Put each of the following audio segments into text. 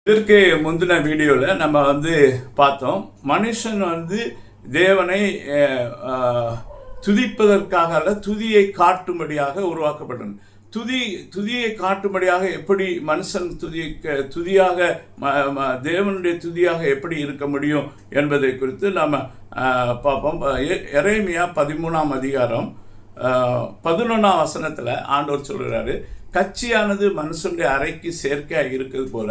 இதற்கு முந்தின வீடியோவில் நம்ம பார்த்தோம், மனுஷன் தேவனை துதிப்பதற்காக அல்ல, துதியை காட்டும்படியாக உருவாக்கப்பட்டது. துதியை காட்டும்படியாக எப்படி மனுஷன் துதியாக தேவனுடைய துதியாக எப்படி இருக்க முடியும் என்பதை குறித்து நாம் பார்ப்போம். எரேமியா 13ஆம் அதிகாரம் 11ஆம் வசனத்தில் ஆண்டவர் சொல்கிறாரு, கட்சியானது மனுஷனுடைய அறைக்கு சேர்க்கையாக இருக்கிறது போல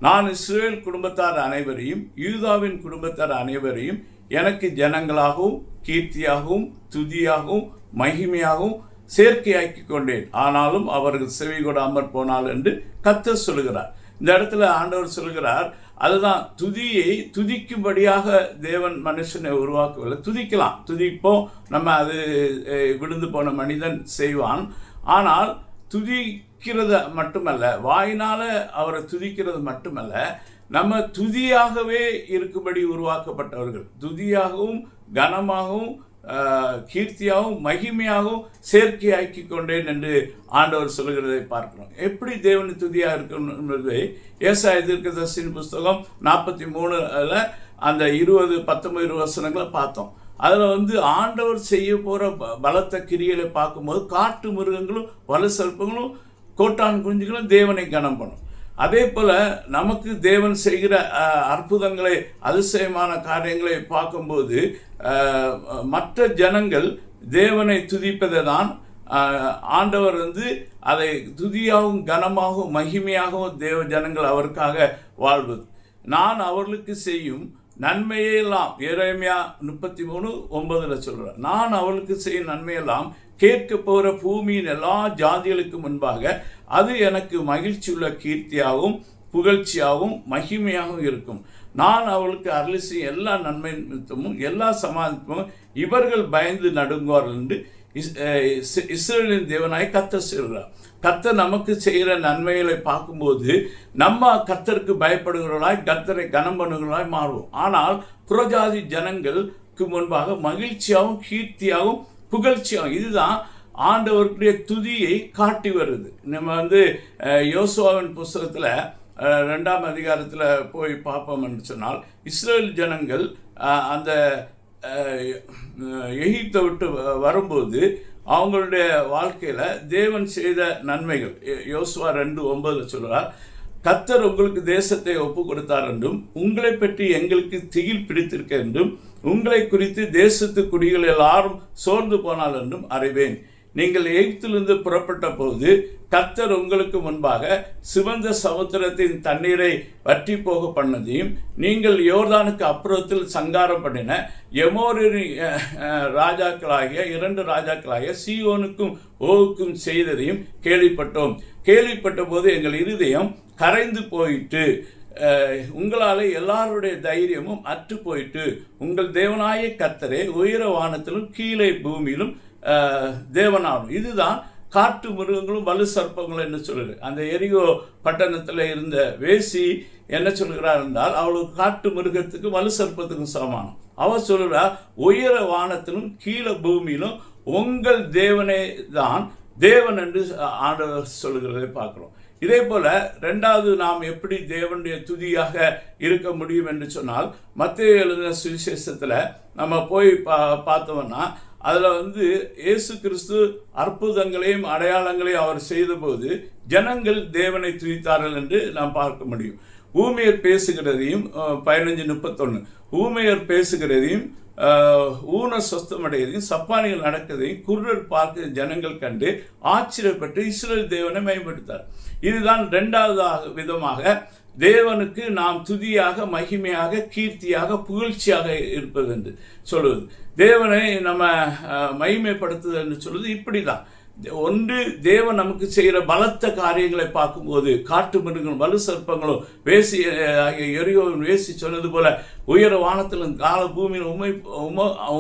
நான் இஸ்ரவேல் குடும்பத்தார் அனைவரையும் யூதாவின் குடும்பத்தார் அனைவரையும் எனக்கு ஜனங்களாகவும் கீர்த்தியாகவும் துதியாகவும் மகிமையாகவும் சேர்க்கையாக்கி கொண்டேன், ஆனாலும் அவர்கள் செவி கொடாமற் போனால் என்று கர்த்தர் சொல்கிறார். இந்த இடத்துல ஆண்டவர் சொல்கிறார், அதுதான் துதியை துதிக்கும்படியாக தேவன் மனுஷனை உருவாக்கவில்லை. துதிக்கலாம், துதிப்போம், நம்ம அது விழுந்து போன மனிதன் செய்வான். ஆனால் துதிக்கிறது மட்டுமல்ல, வாயினால அவரை துதிக்கிறது மட்டுமல்ல, நம்ம துதியாகவே இருக்கும்படி உருவாக்கப்பட்டவர்கள். துதியாகவும் கனமாகவும் கீர்த்தியாகவும் மகிமையாகவும் செயற்கையாக்கி கொண்டேன் என்று ஆண்டவர் சொல்கிறதை பார்க்கிறோம். எப்படி தேவன் துதியாக இருக்கணும் என்பதை ஏசாயா தீர்க்கதரிசியின் புஸ்தகம் 43 அந்த 20-19 வசனங்களை பார்த்தோம். அதில் ஆண்டவர் செய்ய போகிற பலத்த கிரியைகளை பார்க்கும்போது காட்டு மிருகங்களும் வலு சர்ப்பங்களும் கோட்டான் குஞ்சுகளும் தேவனை கனம் பண்ணும். அதே போல் நமக்கு தேவன் செய்கிற அற்புதங்களை அதிசயமான காரியங்களை பார்க்கும்போது மற்ற ஜனங்கள் தேவனை துதிப்பதை தான் ஆண்டவர் அதை துதியாகவும் கனமாகவும் மகிமையாகவும் தேவ ஜனங்கள் அவருக்காக வாழ்வது. நான் அவர்களுக்கு செய்யும் நன்மையெல்லாம் எரேமியா 33:9 சொல்கிறார். நான் அவளுக்கு செய்யும் நன்மையெல்லாம் கேட்க போகிற பூமியின் எல்லா ஜாதிகளுக்கு முன்பாக அது எனக்கு மகிழ்ச்சியுள்ள கீர்த்தியாகவும் புகழ்ச்சியாகவும் மகிமையாகவும் இருக்கும். நான் அவளுக்கு அருளி செய்யும் எல்லா நன்மை நிமித்தமும் எல்லா சமாதானமும் இவர்கள் பயந்து நடுங்குவார்கள் என்று இஸ்ரவேலின் தேவனாய் கர்த்தர் சொல்கிறார். கர்த்தர் நமக்கு செய்கிற நன்மைகளை பார்க்கும்போது நம்ம கர்த்தருக்கு பயப்படுகிறவர்களாய் கர்த்தரை கனம் பண்ணுகிறவர்களாய் மாறுவோம். ஆனால் புறஜாதி ஜனங்களுக்கு முன்பாக மகிழ்ச்சியாகவும் கீர்த்தியாகவும் புகழ்ச்சியாகவும், இதுதான் ஆண்டவருடைய துதியை காட்டி வருது. நம்ம யோசுவாவின் புஸ்தகத்தில் 2ஆம் அதிகாரத்தில் போய் பார்ப்போம் என்று சொன்னால், இஸ்ரேல் ஜனங்கள் அந்த எகிப்தை விட்டு வரும்போது அவங்களுடைய வாழ்க்கையில் தேவன் செய்த நன்மைகள் யோசுவா 2:9 சொல்கிறார், கர்த்தர் உங்களுக்கு தேசத்தை ஒப்பு கொடுத்தார் என்றும் உங்களை பற்றி எங்களுக்கு திகில் பிடித்திருக்க என்றும் உங்களை குறித்து தேசத்து குடிகள் எல்லாரும் சோர்ந்து போனால் என்றும் அறிவேன். நீங்கள் எகிப்திலிருந்து புறப்பட்ட போது கர்த்தர் உங்களுக்கு முன்பாக சிவந்த சமுத்திரத்தின் தண்ணீரை வற்றி போக பண்ணதையும் நீங்கள் யோர்தானுக்கு அப்புறத்தில் சங்காரம் பண்ணின எமோரின் ராஜாக்களாகிய 2 ராஜாக்களாகிய சீயோனுக்கும் ஓவுக்கும் செய்ததையும் கேள்விப்பட்டோம். கேள்விப்பட்ட போது எங்கள் இருதயம் கரைந்து போயிட்டு உங்களால் எல்லாருடைய தைரியமும் அற்று போயிட்டு உங்கள் தேவனாய கர்த்தரே உயர வானத்திலும் கீழே பூமியிலும் தேவனாகும். இதுதான் காட்டு மிருகங்களும் வலு சர்ப்பங்களும் என்ன சொல்லுது. அந்த எரிகோ பட்டணத்தில் இருந்த வேசி என்ன சொல்கிறார் என்றால், அவளுக்கு காட்டு மிருகத்துக்கு வலு சர்ப்பத்துக்கும் சமானம். அவர் சொல்கிறார், உயர வானத்திலும் கீழே பூமியிலும் உங்கள் தேவனே தான் தேவன் என்று ஆண்டவர் சொல்லுகிறதை பார்க்குறோம். இதே போல் ரெண்டாவது நாம் எப்படி தேவனுடைய துதியாக இருக்க முடியும் என்று சொன்னால், மத்தேயு எழுதின சுவிசேஷத்தில் நம்ம போய் பார்த்தோம்னா அதில் இயேசு கிறிஸ்து அற்புதங்களையும் அடையாளங்களையும் அவர் செய்தபோது ஜனங்கள் தேவனை துதித்தார்கள் என்று நாம் பார்க்க முடியும். ஊமையர் பேசுகிறதையும் 15:31 ஊமையர் பேசுகிறதையும் ஊன சொஸ்தமடையதையும் சப்பானிகள் நடக்கிறதையும் குருடர் பார்க்க ஜனங்கள் கண்டு ஆச்சரியப்பட்டு இஸ்ரவேல் தேவனை மேம்படுத்தார். இதுதான் 2வது விதமாக தேவனுக்கு நாம் துதியாக மகிமையாக கீர்த்தியாக புகழ்ச்சியாக இருப்பது என்று சொல்வது. தேவனை நம்ம மகிமைப்படுத்துதல் என்று சொல்வது இப்படி தான். ஒன்று, தேவன் நமக்கு செய்கிற பலத்த காரியங்களை பார்க்கும்போது காட்டு மிருகங்களும் வலு சர்ப்பங்களும் வேசி எரியோவின் வேசி சொன்னது போல உயர வானத்திலும் கால பூமியில்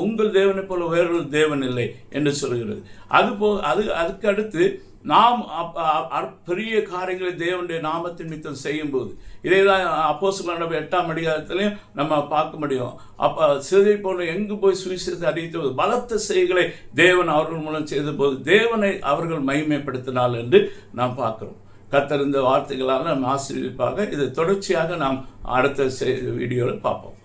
உங்கள் தேவனை போல வேறொரு தேவன் இல்லை என்று சொல்கிறது. அதுக்கு அடுத்து நாம் பெரிய காரியங்களை தேவனுடைய நாமத்தின் நிமித்தம் செய்யும்போது, இதே தான் அப்போஸ்தலர் 8ஆம் அதிகாரத்திலையும் நம்ம பார்க்க முடியும். சிதை போல எங்கு போய் சுவிசேஷத்தை அறிவித்த பலத்த செய்திகளை தேவன் அவர்கள் மூலம் செய்த போது தேவனை அவர்கள் மகிமைப்படுத்தினார் என்று நாம் பார்க்கிறோம். கர்த்தர் இந்த வார்த்தைகளால் நாம் ஆசீர்வதிப்பாக. இது தொடர்ச்சியாக நாம் அடுத்த வீடியோவில் பார்ப்போம்.